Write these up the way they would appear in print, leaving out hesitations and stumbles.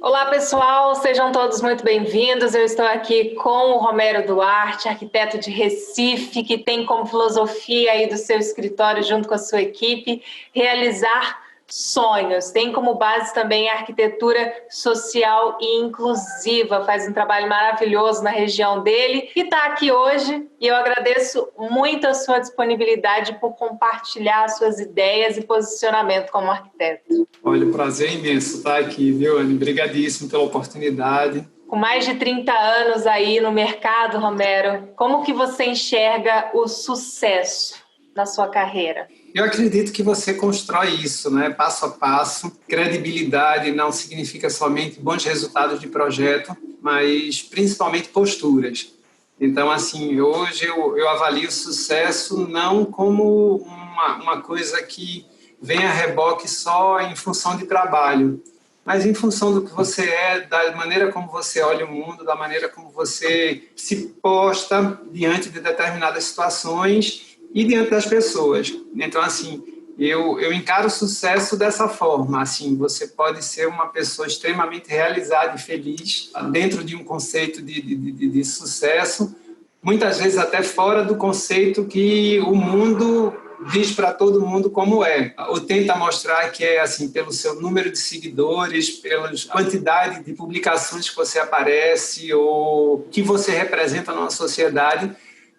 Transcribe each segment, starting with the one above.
Olá, pessoal, sejam todos muito bem-vindos. Eu estou aqui com o Romero Duarte, arquiteto de Recife, que tem como filosofia aí do seu escritório, junto com a sua equipe, realizar sonhos. Tem como base também a arquitetura social e inclusiva, faz um trabalho maravilhoso na região dele e está aqui hoje. E eu agradeço muito a sua disponibilidade por compartilhar suas ideias e posicionamento como arquiteto. Olha, o prazer é imenso estar aqui, viu, Anny? Obrigadíssimo pela oportunidade. Com mais de 30 anos aí no mercado, Romero, como que você enxerga o sucesso na sua carreira? Eu acredito que você constrói isso, né? Passo a passo. Credibilidade não significa somente bons resultados de projeto, mas principalmente posturas. Então, assim, hoje eu avalio o sucesso não como uma coisa que vem a reboque só em função de trabalho, mas em função do que você é, da maneira como você olha o mundo, da maneira como você se posta diante de determinadas situações e diante das pessoas. Então, assim, eu encaro o sucesso dessa forma. Assim, você pode ser uma pessoa extremamente realizada e feliz dentro de um conceito de sucesso, muitas vezes até fora do conceito que o mundo diz para todo mundo como é, ou tenta mostrar que é assim pelo seu número de seguidores, pela quantidade de publicações que você aparece ou que você representa numa sociedade,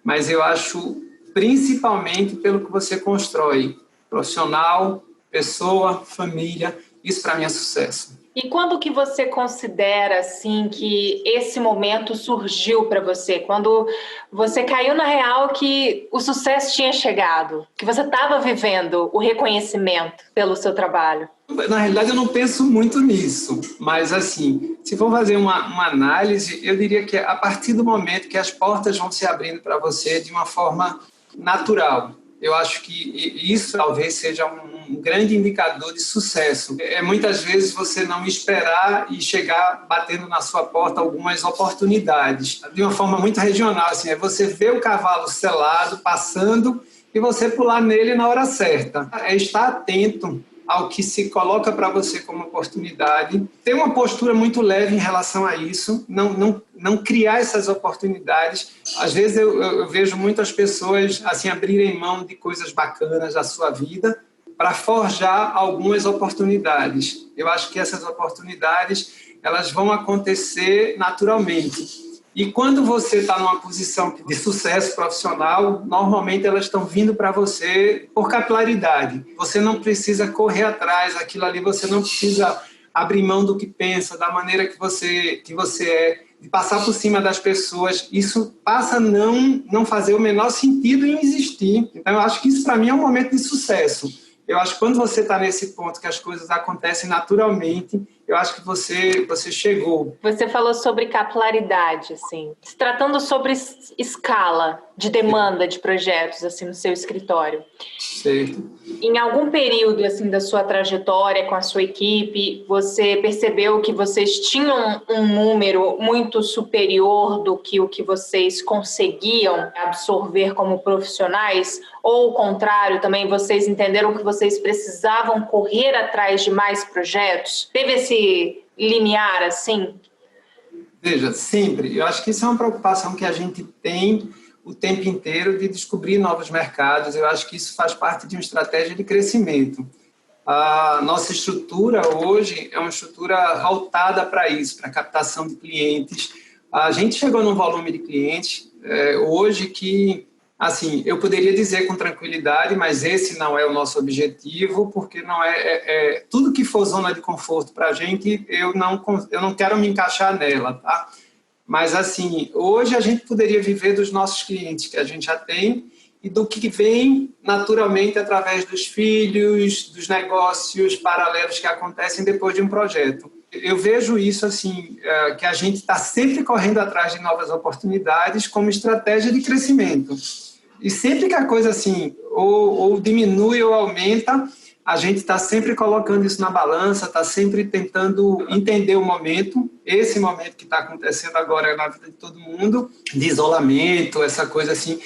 mas eu acho principalmente pelo que você constrói, profissional, pessoa, família, isso para mim é sucesso. E quando que você considera assim que esse momento surgiu para você? Quando você caiu na real que o sucesso tinha chegado, que você estava vivendo o reconhecimento pelo seu trabalho? Na realidade, eu não penso muito nisso, mas assim, se for fazer uma análise, eu diria que a partir do momento que as portas vão se abrindo para você de uma forma natural, eu acho que isso talvez seja um grande indicador de sucesso. É muitas vezes você não esperar e chegar batendo na sua porta algumas oportunidades. De uma forma muito regional, assim, é você ver o cavalo selado passando e você pular nele na hora certa. É estar atento ao que se coloca para você como oportunidade, ter uma postura muito leve em relação a isso, não criar essas oportunidades. Às vezes eu vejo muitas pessoas assim abrirem mão de coisas bacanas da sua vida para forjar algumas oportunidades. Eu acho que essas oportunidades elas vão acontecer naturalmente. E quando você está numa posição de sucesso profissional, normalmente elas estão vindo para você por capilaridade. Você não precisa correr atrás daquilo ali, você não precisa abrir mão do que pensa, da maneira que você é, de passar por cima das pessoas. Isso passa a não fazer o menor sentido em existir. Então, eu acho que isso, para mim, é um momento de sucesso. Eu acho que quando você está nesse ponto que as coisas acontecem naturalmente, eu acho que você chegou. Você falou sobre capilaridade, assim, se tratando sobre escala de demanda de projetos assim no seu escritório. Certo. Em algum período assim da sua trajetória com a sua equipe, você percebeu que vocês tinham um número muito superior do que o que vocês conseguiam absorver como profissionais? Ou o contrário, também vocês entenderam que vocês precisavam correr atrás de mais projetos? Teve esse limiar assim? Veja, sempre. Eu acho que isso é uma preocupação que a gente tem o tempo inteiro de descobrir novos mercados. Eu acho que isso faz parte de uma estratégia de crescimento. A nossa estrutura hoje é uma estrutura voltada para isso, para a captação de clientes. A gente chegou num volume de clientes hoje que, assim, eu poderia dizer com tranquilidade, mas esse não é o nosso objetivo, porque não tudo que for zona de conforto para a gente, eu não quero me encaixar nela, tá? Mas, assim, hoje a gente poderia viver dos nossos clientes que a gente já tem e do que vem naturalmente através dos filhos, dos negócios paralelos que acontecem depois de um projeto. Eu vejo isso, assim, que a gente está sempre correndo atrás de novas oportunidades como estratégia de crescimento. E sempre que a coisa, assim, ou diminui ou aumenta, a gente está sempre colocando isso na balança, está sempre tentando entender o momento, esse momento que está acontecendo agora na vida de todo mundo, de isolamento, essa coisa assim.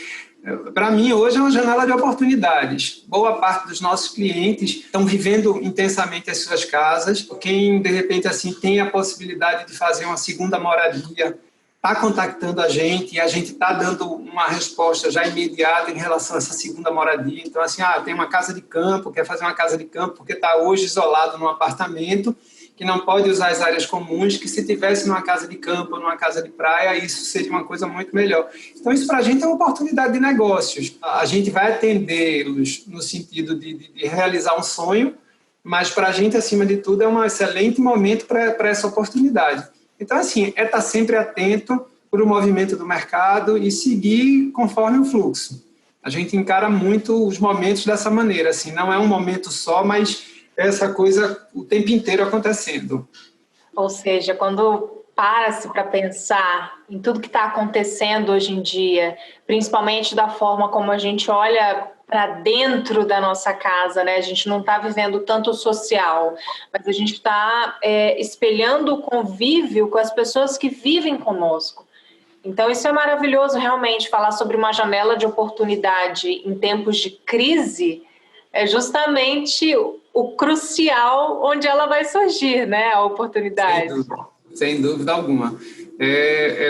Para mim, hoje é uma janela de oportunidades. Boa parte dos nossos clientes estão vivendo intensamente as suas casas. Quem, de repente, assim, tem a possibilidade de fazer uma segunda moradia, está contactando a gente e a gente está dando uma resposta já imediata em relação a essa segunda moradia. Então, assim, tem uma casa de campo, quer fazer uma casa de campo porque está hoje isolado num apartamento, que não pode usar as áreas comuns, que se tivesse numa casa de campo ou numa casa de praia, isso seria uma coisa muito melhor. Então, isso para a gente é uma oportunidade de negócios. A gente vai atendê-los no sentido de realizar um sonho, mas para a gente, acima de tudo, é um excelente momento para essa oportunidade. Então, assim, é estar sempre atento para o movimento do mercado e seguir conforme o fluxo. A gente encara muito os momentos dessa maneira, assim, não é um momento só, mas essa coisa o tempo inteiro acontecendo. Ou seja, quando para-se para pensar em tudo que está acontecendo hoje em dia, principalmente da forma como a gente olha para dentro da nossa casa, né? A gente não está vivendo tanto o social, mas a gente está espelhando o convívio com as pessoas que vivem conosco. Então, isso é maravilhoso, realmente, falar sobre uma janela de oportunidade em tempos de crise é justamente o crucial onde ela vai surgir, né? A oportunidade. Sem dúvida alguma.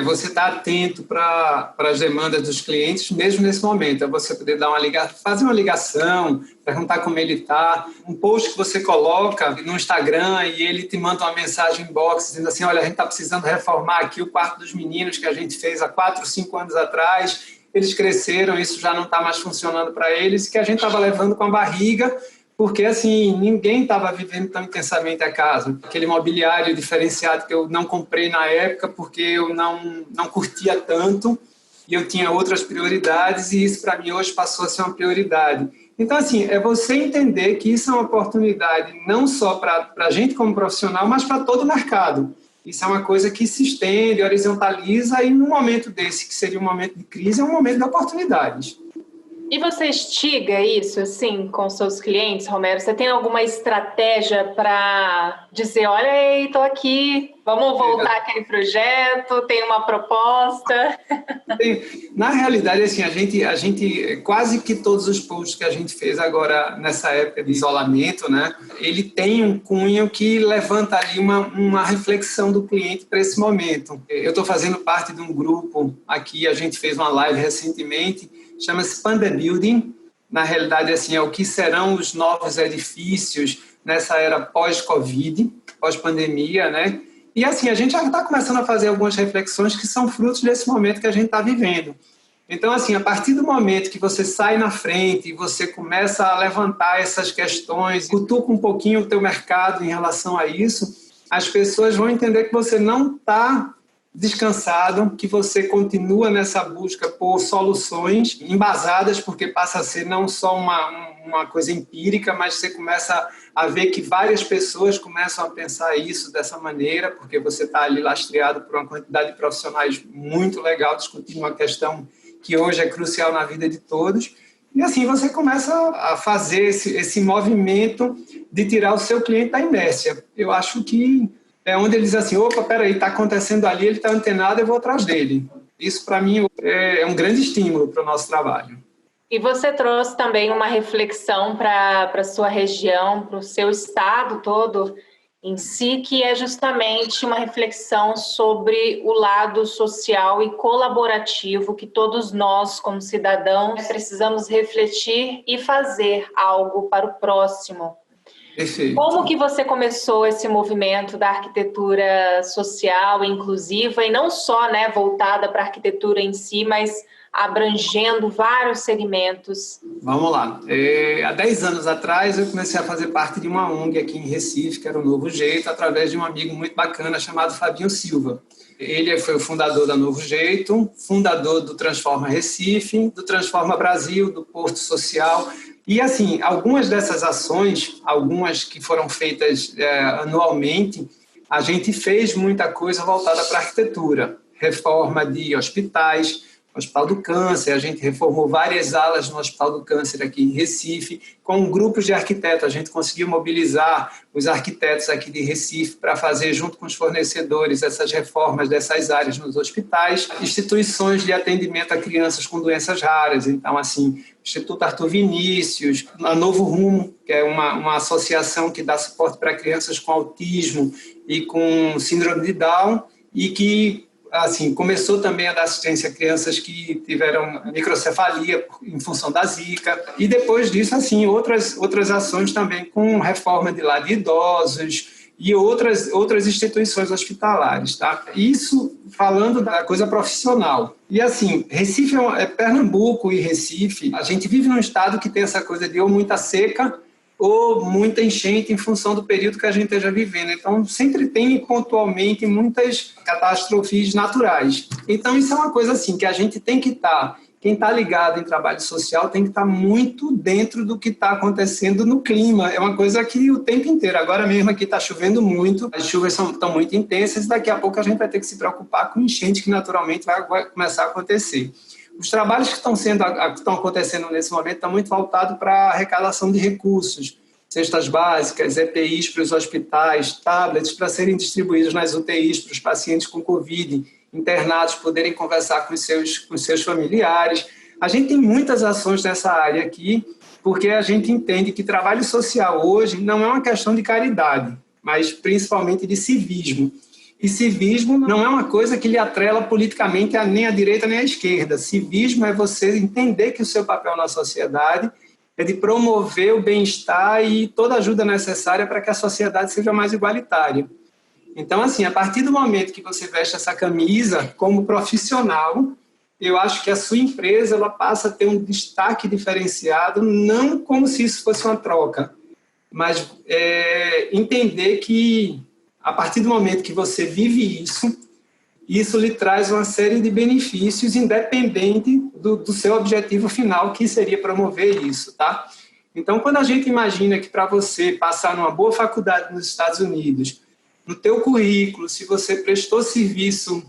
Você estar atento para as demandas dos clientes, mesmo nesse momento. É você poder fazer uma ligação, perguntar como ele está. Um post que você coloca no Instagram e ele te manda uma mensagem inbox dizendo assim, olha, a gente está precisando reformar aqui o quarto dos meninos que a gente fez há 4 ou 5 anos atrás. Eles cresceram, isso já não está mais funcionando para eles, que a gente estava levando com a barriga, porque assim, ninguém estava vivendo tão intensamente a casa. Aquele mobiliário diferenciado que eu não comprei na época porque eu não curtia tanto e eu tinha outras prioridades e isso para mim hoje passou a ser uma prioridade. Então assim, é você entender que isso é uma oportunidade não só para a gente como profissional, mas para todo o mercado. Isso é uma coisa que se estende, horizontaliza e num momento desse, que seria um momento de crise, é um momento de oportunidades. E você instiga isso, assim, com seus clientes, Romero? Você tem alguma estratégia para dizer, olha, ei, estou aqui, vamos voltar àquele projeto, tem uma proposta? Na realidade, assim, a gente quase que todos os posts que a gente fez agora nessa época de isolamento, né, ele tem um cunho que levanta ali uma reflexão do cliente para esse momento. Eu estou fazendo parte de um grupo aqui, a gente fez uma live recentemente, chama-se Panda Building. Na realidade, assim, é o que serão os novos edifícios nessa era pós-Covid, pós-pandemia, né? E assim, a gente já está começando a fazer algumas reflexões que são frutos desse momento que a gente está vivendo. Então, assim, a partir do momento que você sai na frente e você começa a levantar essas questões, cutuca um pouquinho o teu mercado em relação a isso, as pessoas vão entender que você não está descansado, que você continua nessa busca por soluções embasadas, porque passa a ser não só uma coisa empírica, mas você começa a ver que várias pessoas começam a pensar isso dessa maneira, porque você está ali lastreado por uma quantidade de profissionais muito legal, discutindo uma questão que hoje é crucial na vida de todos. E assim você começa a fazer esse movimento de tirar o seu cliente da inércia. Eu acho que é onde ele diz assim, opa, peraí, está acontecendo ali, ele está antenado, eu vou atrás dele. Isso, para mim, é um grande estímulo para o nosso trabalho. E você trouxe também uma reflexão para a sua região, para o seu estado todo em si, que é justamente uma reflexão sobre o lado social e colaborativo que todos nós, como cidadãos, precisamos refletir e fazer algo para o próximo. Perfeito. Como que você começou esse movimento da arquitetura social, inclusiva, e não só, né, voltada para a arquitetura em si, mas abrangendo vários segmentos? Vamos lá. Há 10 anos atrás, eu comecei a fazer parte de uma ONG aqui em Recife, que era o Novo Jeito, através de um amigo muito bacana chamado Fabinho Silva. Ele foi o fundador da Novo Jeito, fundador do Transforma Recife, do Transforma Brasil, do Porto Social. E, assim, algumas dessas ações, algumas que foram feitas anualmente, a gente fez muita coisa voltada para a arquitetura. Reforma de hospitais, Hospital do Câncer, a gente reformou várias alas no Hospital do Câncer aqui em Recife, com grupos de arquitetos. A gente conseguiu mobilizar os arquitetos aqui de Recife para fazer, junto com os fornecedores, essas reformas dessas áreas nos hospitais, instituições de atendimento a crianças com doenças raras. Então, assim, Instituto Arthur Vinícius, a Novo Rumo, que é uma associação que dá suporte para crianças com autismo e com síndrome de Down, e que assim, começou também a dar assistência a crianças que tiveram microcefalia em função da Zika. E depois disso, assim, outras ações também com reforma de lar de idosos e outras instituições hospitalares, tá? Isso falando da coisa profissional. E assim, Recife Pernambuco e Recife, a gente vive num estado que tem essa coisa de ou muita seca ou muita enchente em função do período que a gente esteja vivendo. Então, sempre tem pontualmente muitas catástrofes naturais. Então, isso é uma coisa assim que a gente tem que estar, quem está ligado em trabalho social tem que estar muito dentro do que está acontecendo no clima. É uma coisa que o tempo inteiro, agora mesmo aqui está chovendo muito, as chuvas estão muito intensas, e daqui a pouco a gente vai ter que se preocupar com enchente que naturalmente vai começar a acontecer. Os trabalhos que estão acontecendo nesse momento estão muito voltados para a arrecadação de recursos, cestas básicas, EPIs para os hospitais, tablets para serem distribuídos nas UTIs para os pacientes com Covid, internados poderem conversar com os seus familiares. A gente tem muitas ações nessa área aqui, porque a gente entende que trabalho social hoje não é uma questão de caridade, mas principalmente de civismo. E civismo não é uma coisa que lhe atrela politicamente nem à direita nem à esquerda. Civismo é você entender que o seu papel na sociedade é de promover o bem-estar e toda ajuda necessária para que a sociedade seja mais igualitária. Então, assim, a partir do momento que você veste essa camisa como profissional, eu acho que a sua empresa ela passa a ter um destaque diferenciado, não como se isso fosse uma troca, mas entender que a partir do momento que você vive isso lhe traz uma série de benefícios independente do seu objetivo final, que seria promover isso, tá? Então, quando a gente imagina que para você passar numa boa faculdade nos Estados Unidos, no teu currículo, se você prestou serviço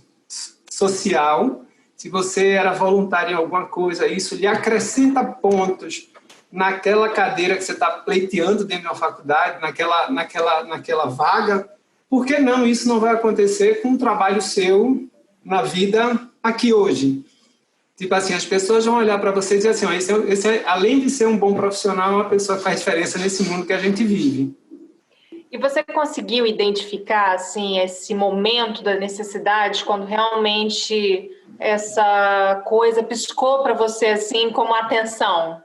social, se você era voluntário em alguma coisa, isso lhe acrescenta pontos naquela cadeira que você está pleiteando dentro da faculdade, naquela vaga. Por que não? Isso não vai acontecer com um trabalho seu na vida aqui hoje. Tipo assim, as pessoas vão olhar para você e dizer assim, esse além de ser um bom profissional, é uma pessoa que faz diferença nesse mundo que a gente vive. E você conseguiu identificar assim, esse momento da necessidade, quando realmente essa coisa piscou para você assim, como atenção?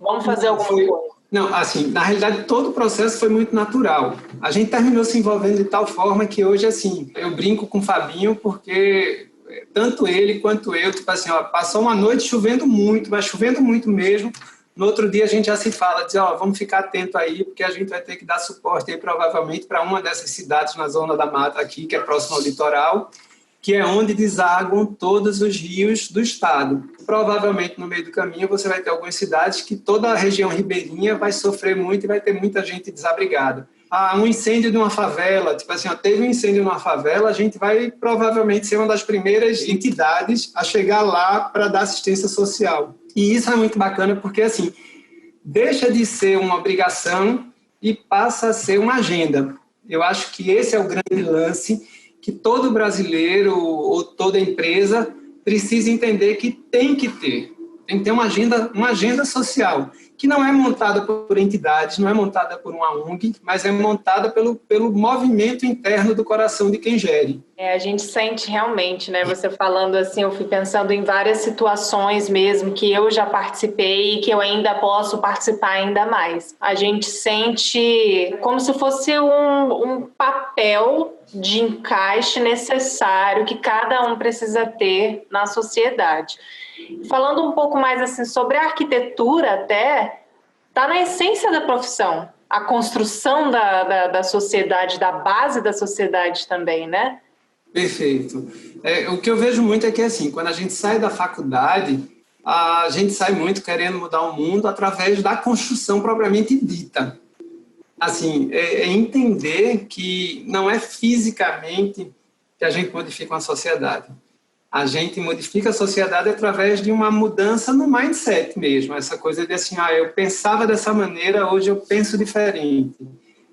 Vamos fazer alguma coisa. Não, assim, na realidade, todo o processo foi muito natural. A gente terminou se envolvendo de tal forma que hoje, assim, eu brinco com o Fabinho porque tanto ele quanto eu, tipo assim, passou uma noite chovendo muito, mas chovendo muito mesmo. No outro dia a gente já se fala, diz, vamos ficar atento aí, porque a gente vai ter que dar suporte aí, provavelmente, para uma dessas cidades na zona da mata aqui, que é próximo ao litoral, que é onde desaguam todos os rios do estado. Provavelmente, no meio do caminho, você vai ter algumas cidades que toda a região ribeirinha vai sofrer muito e vai ter muita gente desabrigada. Um incêndio de uma favela, tipo assim, teve um incêndio numa favela, a gente vai provavelmente ser uma das primeiras entidades a chegar lá para dar assistência social. E isso é muito bacana porque, assim, deixa de ser uma obrigação e passa a ser uma agenda. Eu acho que esse é o grande lance que todo brasileiro ou toda empresa precisa entender que tem que ter. Tem que ter uma agenda social, que não é montada por entidades, não é montada por uma ONG, mas é montada pelo movimento interno do coração de quem gere. A gente sente realmente, né? Você falando assim, eu fui pensando em várias situações mesmo que eu já participei e que eu ainda posso participar ainda mais. A gente sente como se fosse um papel de encaixe necessário que cada um precisa ter na sociedade. Falando um pouco mais assim sobre a arquitetura até, está na essência da profissão, a construção da sociedade, da base da sociedade também, né? Perfeito. O que eu vejo muito é que, assim, quando a gente sai da faculdade, a gente sai muito querendo mudar o mundo através da construção propriamente dita. Assim, entender que não é fisicamente que a gente modifica uma sociedade. A gente modifica a sociedade através de uma mudança no mindset mesmo. Essa coisa de assim, eu pensava dessa maneira, hoje eu penso diferente.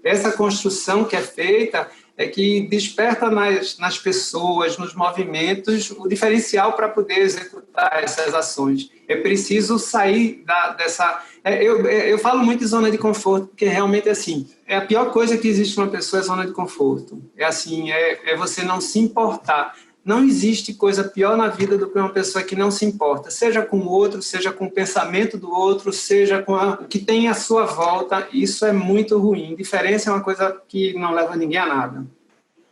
Essa construção que é feita é que desperta nas pessoas, nos movimentos, o diferencial para poder executar essas ações. É preciso sair dessa... Eu falo muito de zona de conforto, porque realmente é assim, é a pior coisa que existe numa pessoa é zona de conforto. É assim, é você não se importar. Não existe coisa pior na vida do que uma pessoa que não se importa, seja com o outro, seja com o pensamento do outro, seja com o que tem à sua volta. Isso é muito ruim. Indiferença é uma coisa que não leva ninguém a nada.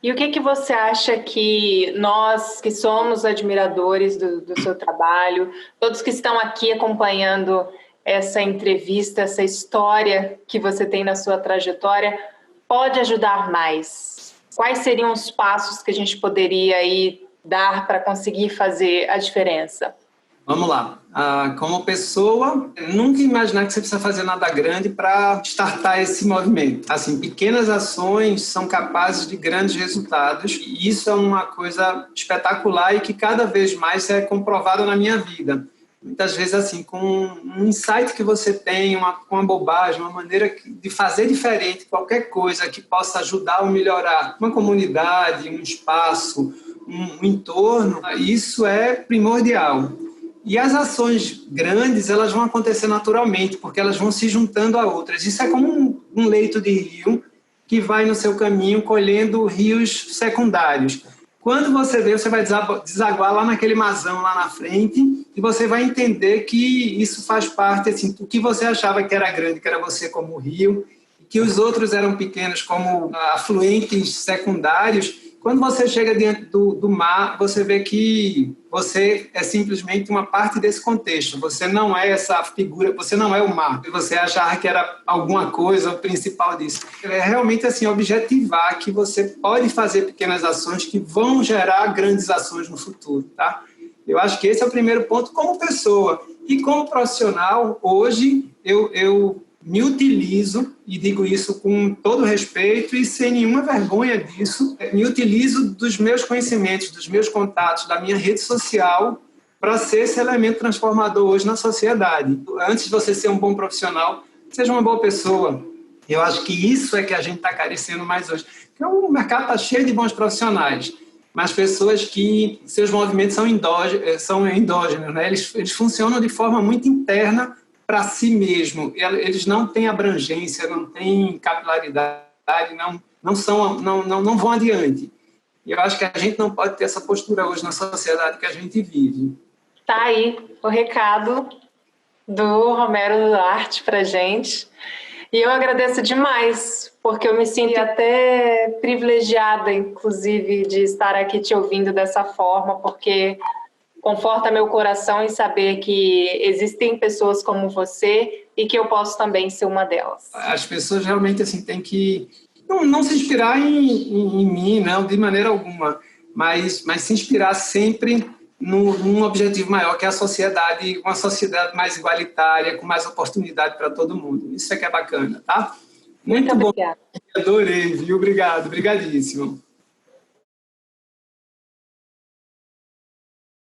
E o que você acha que nós, que somos admiradores do seu trabalho, todos que estão aqui acompanhando essa entrevista, essa história que você tem na sua trajetória, pode ajudar mais? Quais seriam os passos que a gente poderia aí dar para conseguir fazer a diferença? Vamos lá. Como pessoa, nunca imaginar que você precisa fazer nada grande para startar esse movimento. Assim, pequenas ações são capazes de grandes resultados e isso é uma coisa espetacular e que cada vez mais é comprovado na minha vida. Muitas vezes, assim, com um insight que você tem, com uma bobagem, uma maneira de fazer diferente, qualquer coisa que possa ajudar ou melhorar uma comunidade, um espaço, um entorno, isso é primordial. E as ações grandes, elas vão acontecer naturalmente, porque elas vão se juntando a outras. Isso é como um leito de rio que vai no seu caminho colhendo rios secundários. Quando você vê, você vai desaguar lá naquele mazão lá na frente e você vai entender que isso faz parte, assim, do que você achava que era grande, que era você como o rio, que os outros eram pequenos como afluentes secundários. Quando você chega diante do mar, você vê que você é simplesmente uma parte desse contexto. Você não é essa figura, você não é o mar. Você achava que era alguma coisa, o principal disso. É realmente assim, objetivar que você pode fazer pequenas ações que vão gerar grandes ações no futuro, tá? Eu acho que esse é o primeiro ponto como pessoa. E como profissional, hoje eu me utilizo, e digo isso com todo respeito e sem nenhuma vergonha disso, me utilizo dos meus conhecimentos, dos meus contatos, da minha rede social para ser esse elemento transformador hoje na sociedade. Antes de você ser um bom profissional, seja uma boa pessoa. Eu acho que isso é que a gente está carecendo mais hoje. Porque o mercado está cheio de bons profissionais, mas pessoas que seus movimentos são endógenos, né? Eles funcionam de forma muito interna para si mesmo. Eles não têm abrangência, não têm capilaridade, não vão adiante. E eu acho que a gente não pode ter essa postura hoje na sociedade que a gente vive. Tá aí o recado do Romero Duarte para a gente. E eu agradeço demais, porque eu me sinto até privilegiada, inclusive, de estar aqui te ouvindo dessa forma, porque conforta meu coração em saber que existem pessoas como você e que eu posso também ser uma delas. As pessoas realmente assim, têm que não se inspirar em mim, não, de maneira alguma, mas se inspirar sempre num objetivo maior, que é a sociedade, uma sociedade mais igualitária, com mais oportunidade para todo mundo. Isso é que é bacana, tá? Muito bom. Obrigada. Adorei, viu? Obrigado, obrigadíssimo.